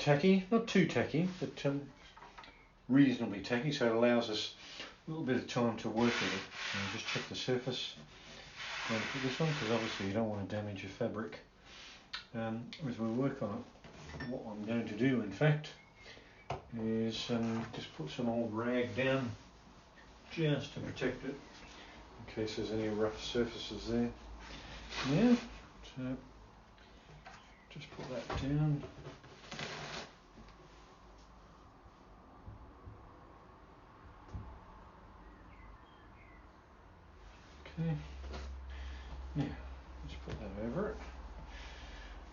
tacky, not too tacky, but reasonably tacky, so it allows us a little bit of time to work with it. And just check the surface for this one, because obviously you don't want to damage your fabric as we work on it. What I'm going to do, in fact, is just put some old rag down just to protect it in case there's any rough surfaces there. Yeah, so just put that down. Okay, now let's put that over it,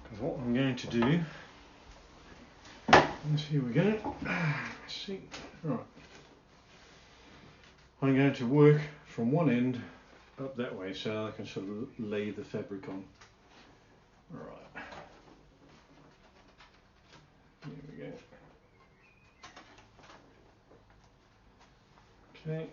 because what I'm going to do is, here we go, let's see, right, I'm going to work from one end up that way so I can sort of lay the fabric on. Right, here we go. Okay.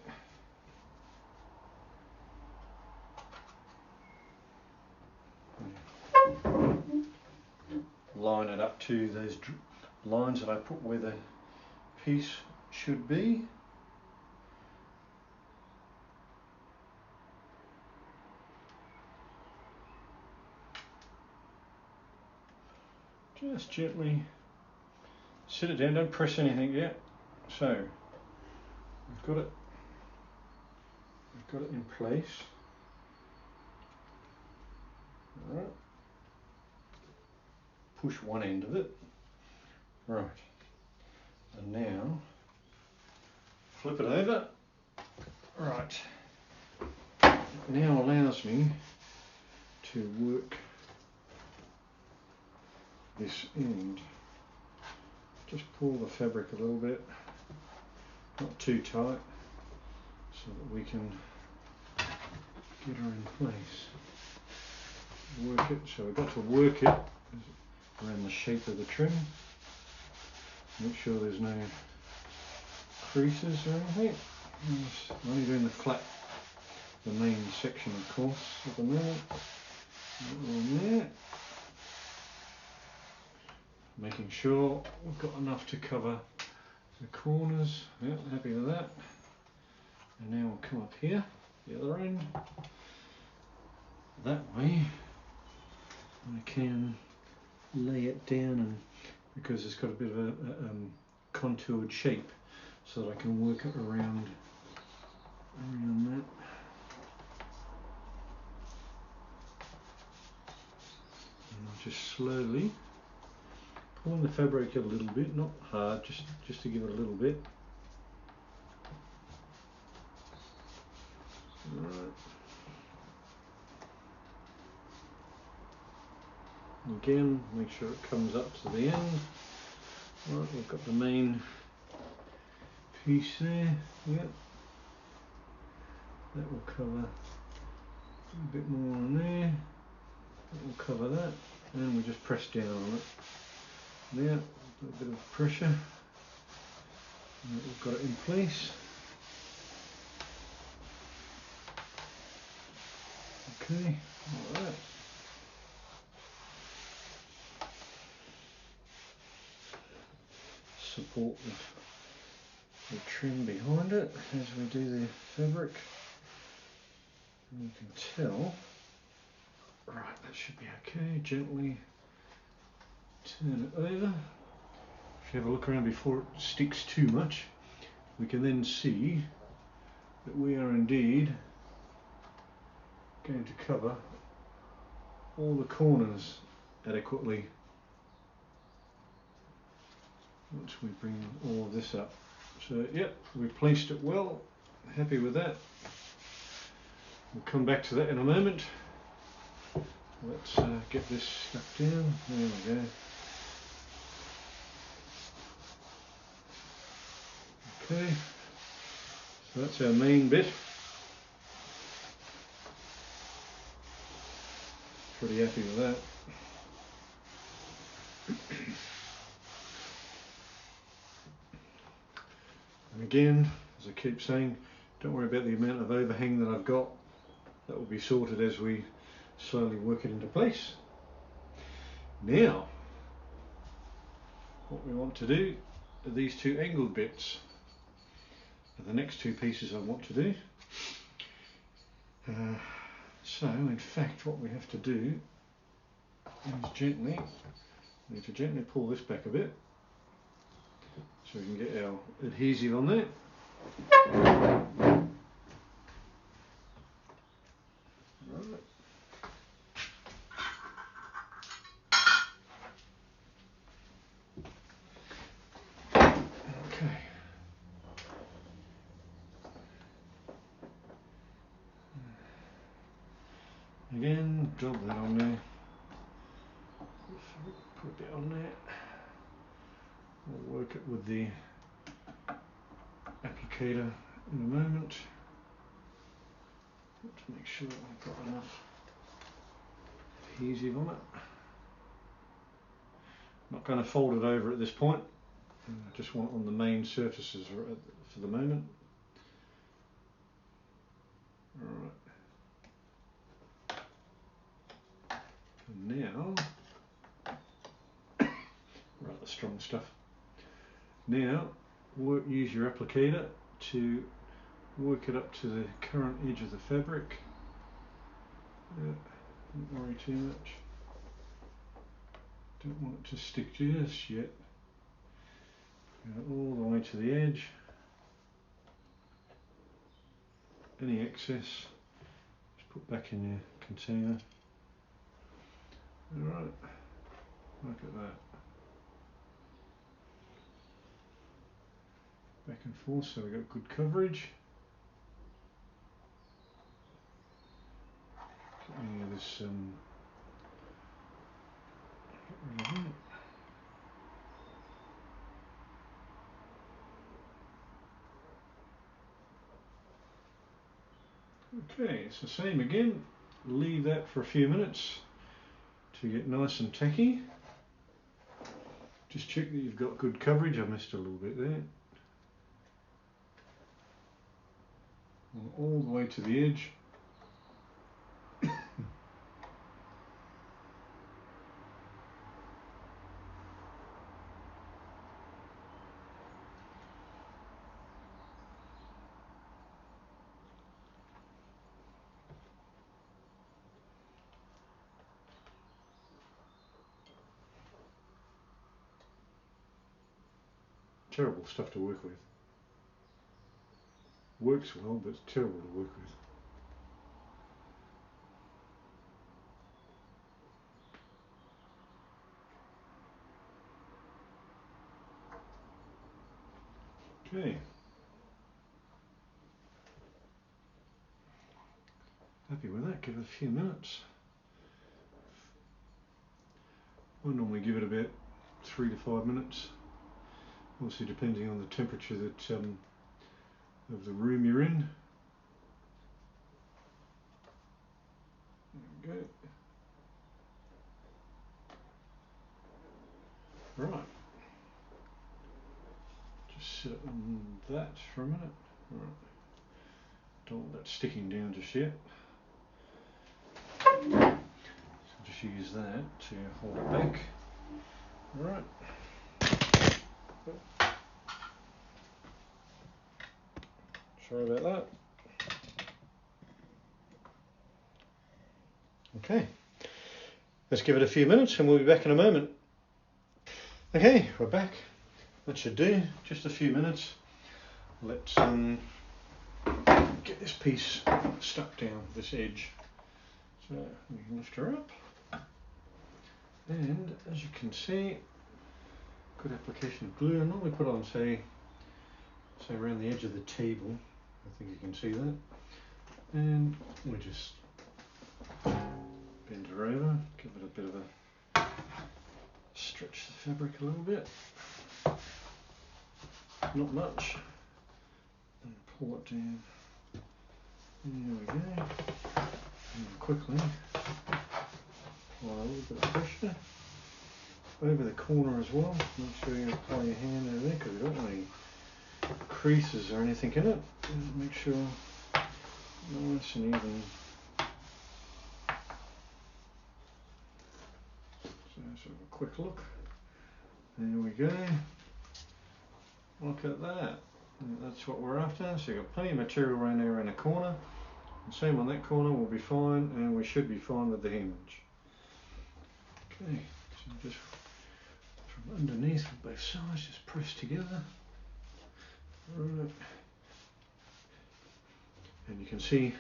Line it up to those lines that I put where the piece should be. Just gently sit it down, don't press anything yet. So we've got it in place. All right. Push one end of it. Right. And now flip it over. Right. It now allows me to work this end. Just pull the fabric a little bit, not too tight, so that we can get her in place. Work it, so we've got to work it around the shape of the trim. Make sure there's no creases or anything. I'm only doing the main section, of course, at the moment. On there. Making sure we've got enough to cover the corners. Yeah, happy with that. And now we'll come up here, the other end. That way I can lay it down, and because it's got a bit of a contoured shape, so that I can work it around that. And I'll just slowly pulling the fabric a little bit, not hard, just to give it a little bit. Right. Again, make sure it comes up to the end. Right, we've got the main piece there. Yep. That will cover a bit more on there. That will cover that, and we just press down on it. Now, a bit of pressure. And we've got it in place. Okay, like that. Support the trim behind it as we do the fabric. And you can tell, right, that should be okay. Gently turn it over. If you have a look around before it sticks too much, we can then see that we are indeed going to cover all the corners adequately once we bring all of this up. So yep, we placed it well, happy with that. We'll come back to that in a moment. Let's get this stuck down. There we go. Okay, so that's our main bit. Pretty happy with that. And again, as I keep saying, don't worry about the amount of overhang that I've got. That will be sorted as we slowly work it into place. Now, what we want to do are these two angled bits. Are the next two pieces I want to do. So in fact what we have to do is we need to gently pull this back a bit so we can get our adhesive on there. Right. Okay. Again, drop that on there. Put a bit on there. We'll work it with the applicator in a moment. To make sure I've got enough adhesive on it. Not going to fold it over at this point. I just want it on the main surfaces for the moment. Alright. And now, rather strong stuff. Now, use your applicator to work it up to the current edge of the fabric. Don't worry too much. Don't want it to stick just yet. Go all the way to the edge. Any excess, just put back in your container. Alright, look at that. Back and forth, so we've got good coverage. Get any of this, get rid of that. Okay, it's the same again. Leave that for a few minutes to get nice and tacky. Just check that you've got good coverage. I missed a little bit there. All the way to the edge. Terrible stuff to work with. Works well, but it's terrible to work with. Okay. Happy with that, give it a few minutes. I normally give it about 3 to 5 minutes. Obviously depending on the temperature that of the room you're in. There we go. Right. Just sit on that for a minute. Right. Don't want that sticking down just yet. So just use that to hold it back. Right. Sorry about that. Okay, let's give it a few minutes and we'll be back in a moment. Okay, we're back. That should do, just a few minutes. Let's get this piece stuck down this edge. So we can lift her up. And as you can see, good application of glue. I normally put on, say around the edge of the table. I think you can see that. And we just bend her over, give it a bit of a stretch the fabric a little bit. Not much. And pull it down. There we go. And quickly apply a little bit of pressure over the corner as well. Make sure you apply your hand over there because we don't want any creases or anything in it. And make sure nice and even. So sort of a quick look. There we go. Look at that. That's what we're after. So you've got plenty of material around there in the corner. And same on that corner, will be fine, and we should be fine with the hinge. Okay, so just from underneath with both sides, just press together. Right. And you can see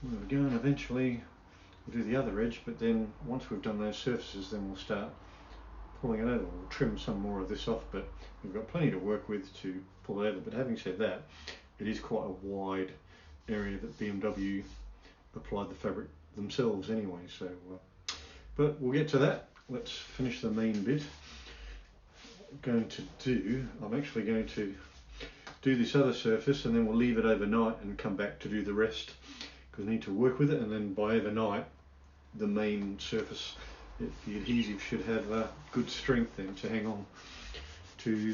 where we're going. Eventually we'll do the other edge, but then once we've done those surfaces, then we'll start pulling it over. We'll trim some more of this off, but we've got plenty to work with to pull it over. But having said that, it is quite a wide area that BMW applied the fabric themselves anyway. So, but we'll get to that. Let's finish the main bit. I'm actually going to do this other surface, and then we'll leave it overnight and come back to do the rest, because we need to work with it, and then by overnight the main surface, the adhesive should have good strength then to hang on to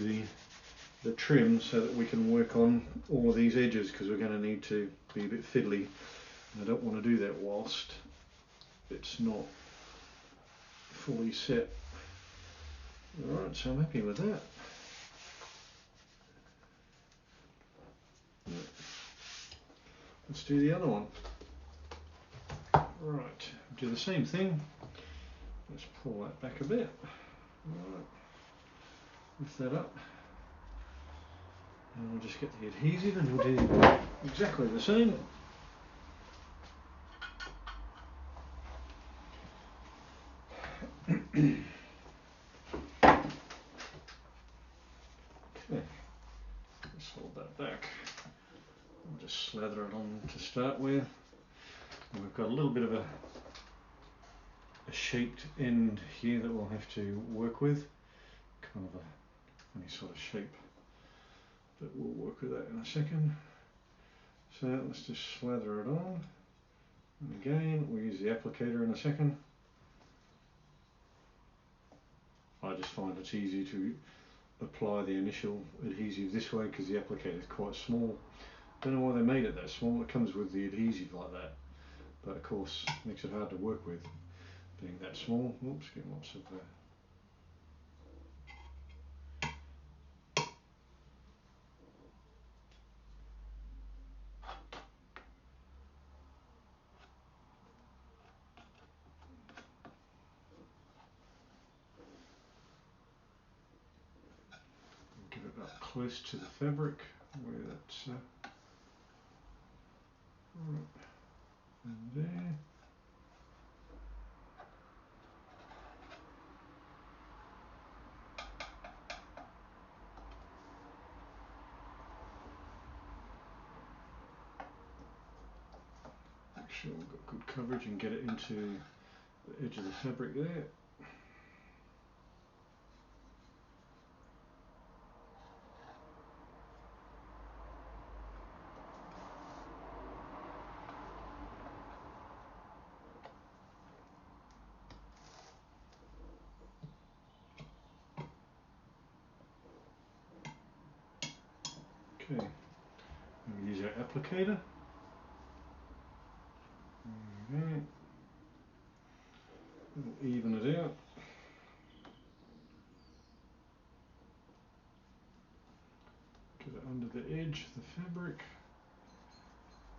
the trim, so that we can work on all of these edges, because we're going to need to be a bit fiddly, and I don't want to do that whilst it's not fully set. Alright, so I'm happy with that. Let's do the other one. Right, do the same thing. Let's pull that back a bit. Right. Lift that up. And we'll just get the adhesive and we'll do exactly the same. Okay, let's hold that back. We'll just slather it on to start with. And we've got a little bit of a shaped end here that we'll have to work with. Kind of a funny sort of shape, but we'll work with that in a second. So let's just slather it on. And again, we'll use the applicator in a second. I just find it's easier to apply the initial adhesive this way because the applicator is quite small. Don't know why they made it that small. It comes with the adhesive like that, but of course it makes it hard to work with being that small. Oops, getting lots of give it up close to the fabric where that's right, and there. Make sure we've got good coverage and get it into the edge of the fabric there. Okay, we'll use our applicator. Okay. We'll even it out. Get it under the edge of the fabric,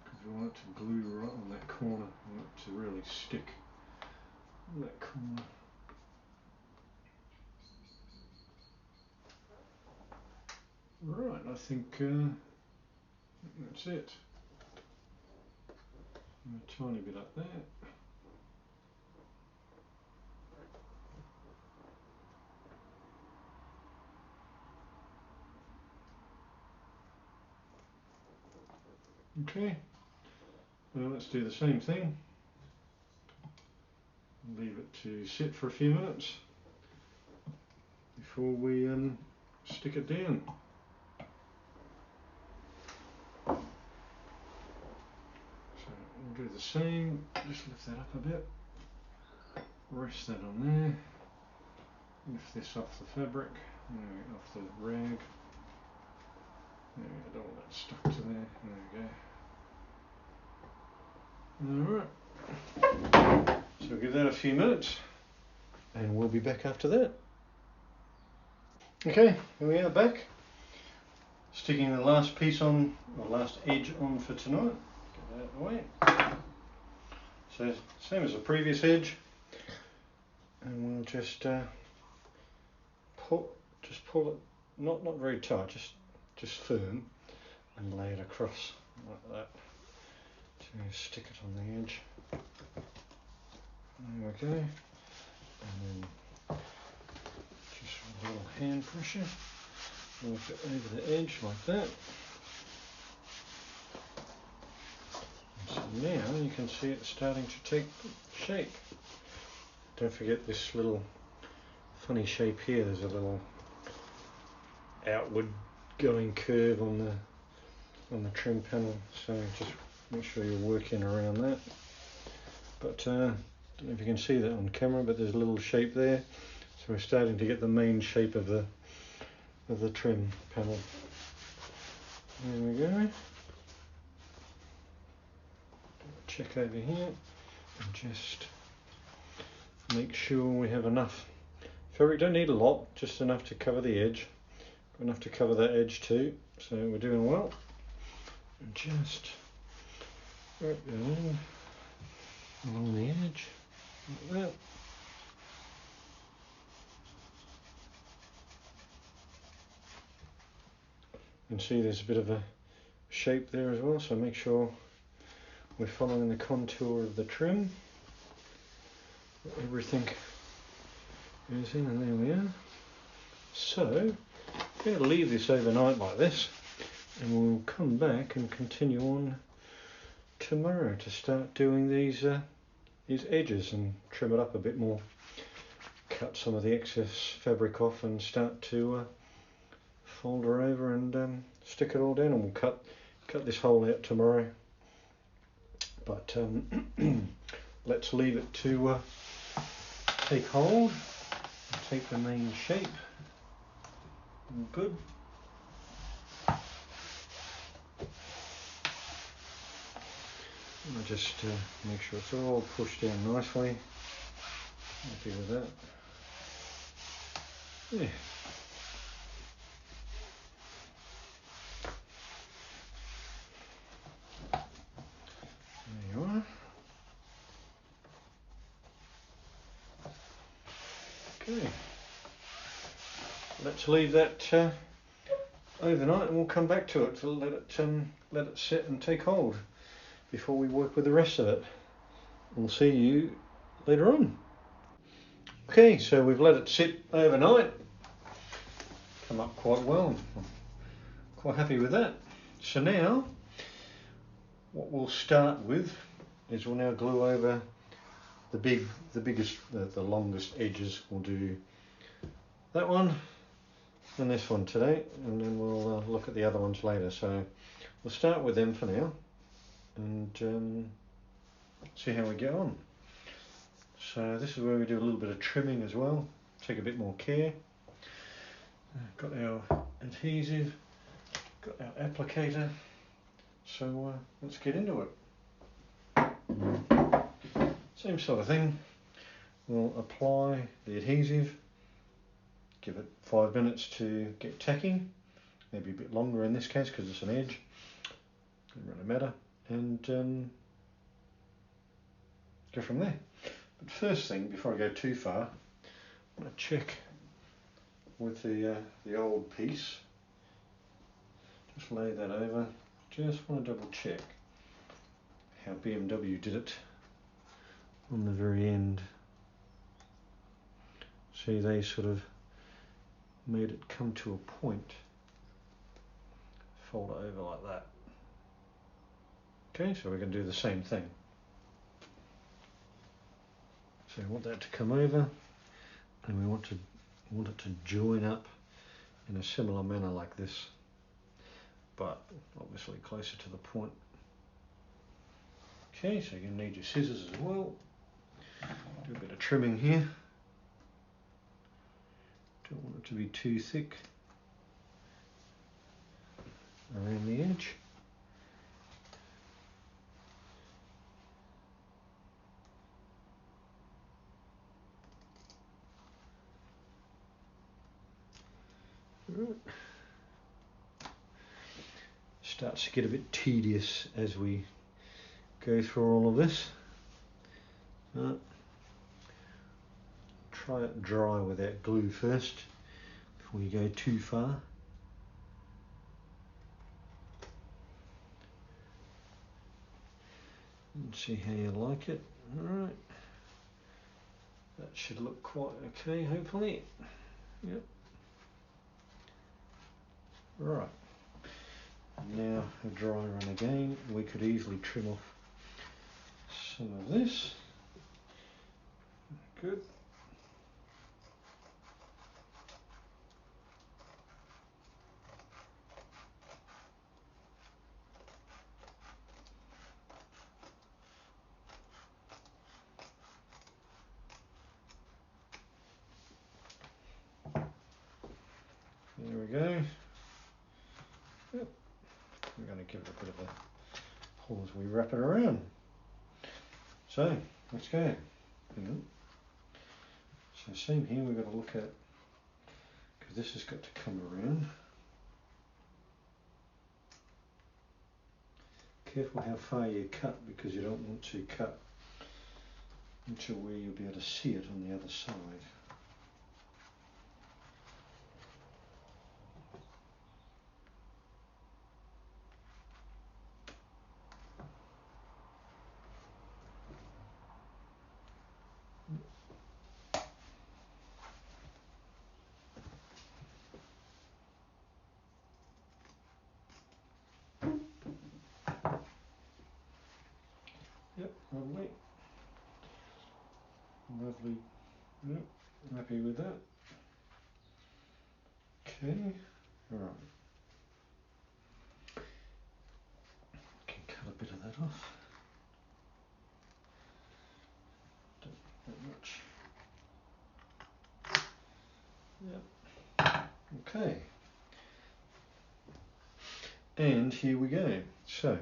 because we want it to glue right on that corner. We want it to really stick on that corner. Right, I think that's it. A tiny bit up there. Okay, now let's do the same thing. Leave it to sit for a few minutes before we stick it down. So we'll do the same, just lift that up a bit, rest that on there, lift this off the fabric, off the rag. I don't want that stuck to there. There we go. Alright, so give that a few minutes and we'll be back after that. Okay, here we are back. Sticking the last piece on, or last edge on for tonight. Get that out of the way. So same as the previous edge, and we'll just pull it, not very tight, just firm, and lay it across like that to stick it on the edge. There we go, and then just with a little hand pressure, work it over the edge like that. So now you can see it starting to take shape. Don't forget this little funny shape here. There's a little outward going curve on the trim panel, so just make sure you're working around that. But don't know if you can see that on camera, but there's a little shape there. So we're starting to get the main shape of the trim panel. There we go. Check over here and just make sure we have enough fabric. Don't need a lot, just enough to cover the edge, enough to cover that edge too, so we're doing well. And just wrap it in along the edge like that. You can see there's a bit of a shape there as well, so make sure we're following the contour of the trim. Everything goes in, and there we are. So I'm going to leave this overnight like this, and we'll come back and continue on tomorrow to start doing these edges and trim it up a bit more. Cut some of the excess fabric off and start to fold her over and stick it all down, and we'll cut this hole out tomorrow. But let's leave it to take hold and take the main shape. Good. I'll just make sure it's all pushed in nicely. Happy with that. Yeah. There you are. Okay. Let's leave that overnight, and we'll come back to it to let it sit and take hold before we work with the rest of it. We'll see you later on. Okay, so we've let it sit overnight. Come up quite well. I'm quite happy with that. So now, what we'll start with is we'll now glue over the longest edges. We'll do that one and this one today, and then we'll look at the other ones later. So we'll start with them for now and see how we get on. So this is where we do a little bit of trimming as well, take a bit more care. Got our adhesive, got our applicator, so let's get into it. Same sort of thing, we'll apply the adhesive, give it 5 minutes to get tacky, maybe a bit longer in this case because it's an edge, doesn't really matter, and go from there. But first thing, before I go too far, I'm going to check with the old piece. Just lay that over. Just want to double check how BMW did it on the very end. See, they sort of made it come to a point. Fold it over like that. Okay, so we're going to do the same thing. So we want that to come over, and we want it to join up in a similar manner like this, but obviously closer to the point. Okay, so you're going to need your scissors as well. Do a bit of trimming here. Don't want it to be too thick around the edge. Right. Starts to get a bit tedious as we go through all of this. Try it dry without glue first before you go too far. And see how you like it. Alright. That should look quite okay, hopefully. Yep. Right. Now a dry run again. We could easily trim off some of this. Good. There we go. Yep. We're going to give it a bit of a pull as we wrap it around. So, let's go. So same here, we've got to look at, because this has got to come around. Careful how far you cut, because you don't want to cut into where you'll be able to see it on the other side. Yep, lovely. Lovely. Yep, happy with that. Okay, alright. Can cut a bit of that off. Don't that much. Yep. Okay. And here we go. So,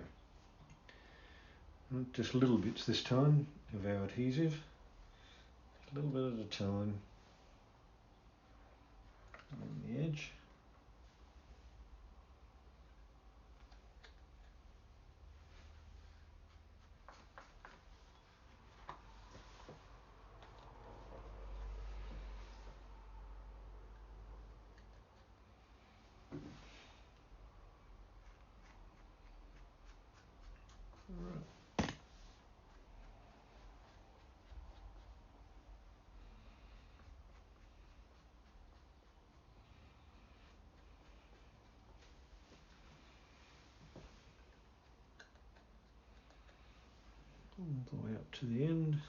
just little bits this time of our adhesive. A little bit at a time on the edge. Right. All the way up to the end.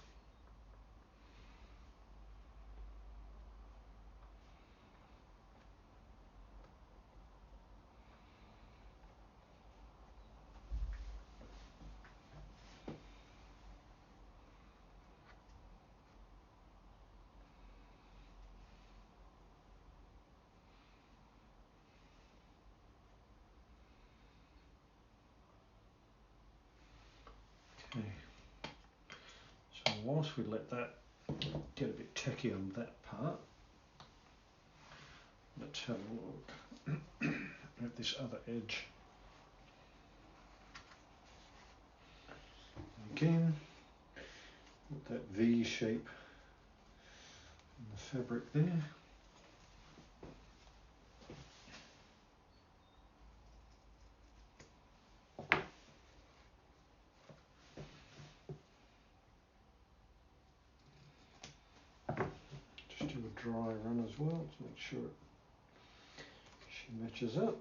Okay. So whilst we let that get a bit tacky on that part, let's have a look at this other edge. Again, with that V shape in the fabric there. Just do a dry run as well to make sure she matches up.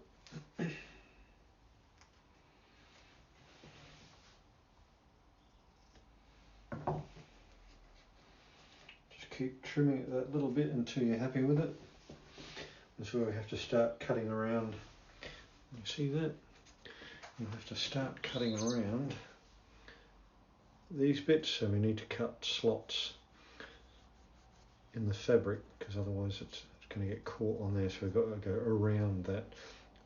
Just keep trimming it that little bit until you're happy with it. That's where we have to start cutting around. You see that? You have to start cutting around these bits, so we need to cut slots in the fabric, because otherwise it's going to get caught on there. So we've got to go around that,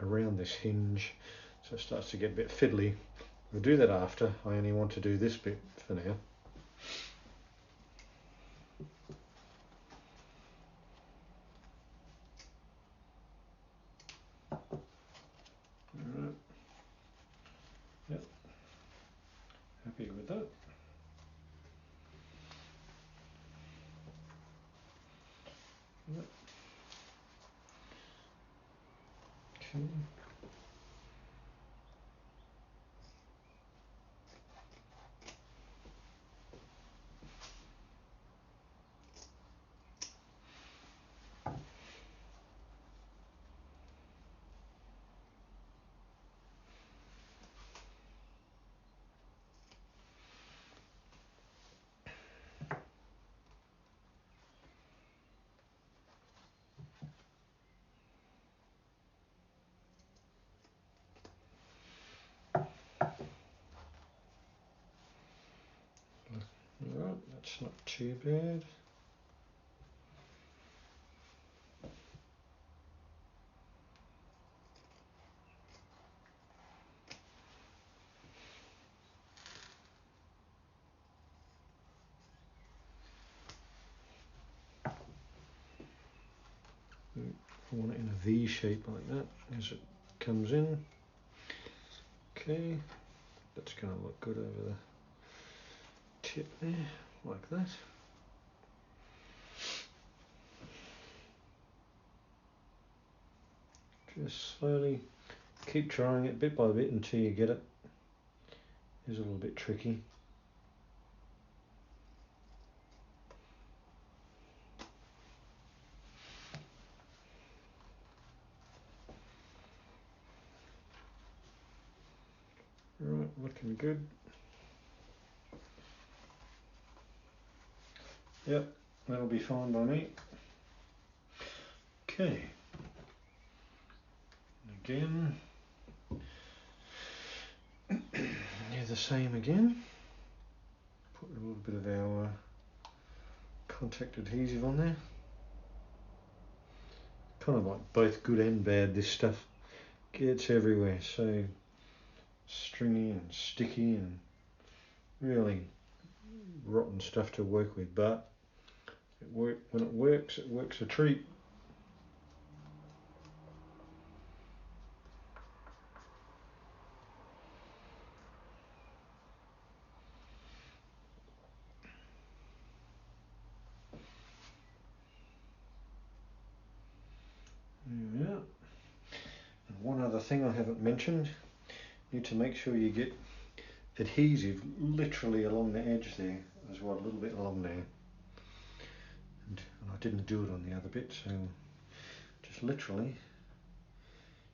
around this hinge, so it starts to get a bit fiddly. We'll do that after. I only want to do this bit for now. that. Yep. Okay. Alright, that's not too bad. I want it in a V shape like that as it comes in. Okay, that's going to look good over the tip there, like that. Just slowly keep trying it bit by bit until you get it. It's a little bit tricky. Right, looking good. Yep, that'll be fine by me. Okay. Again. Do the same again. Put a little bit of our contact adhesive on there. Kind of like both good and bad, this stuff gets everywhere, so stringy and sticky and really rotten stuff to work with, but when it works a treat. Yeah. And one other thing I haven't mentioned, you need to make sure you get adhesive literally along the edge there as well, a little bit along there. And I didn't do it on the other bit, so just literally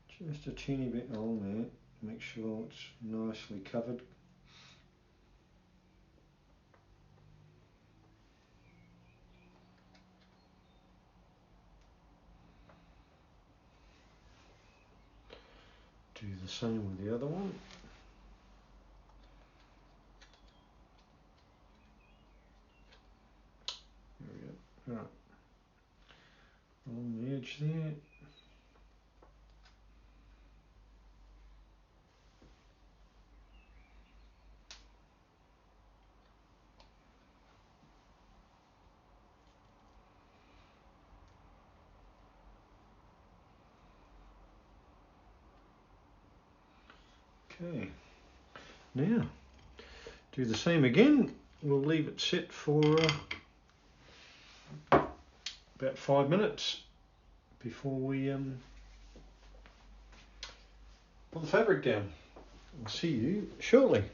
just a teeny bit along there, make sure it's nicely covered. Do the same with the other one. There we go. Right. Along the edge there. Okay. Now, do the same again. We'll leave it sit for about 5 minutes before we put the fabric down. I'll see you shortly.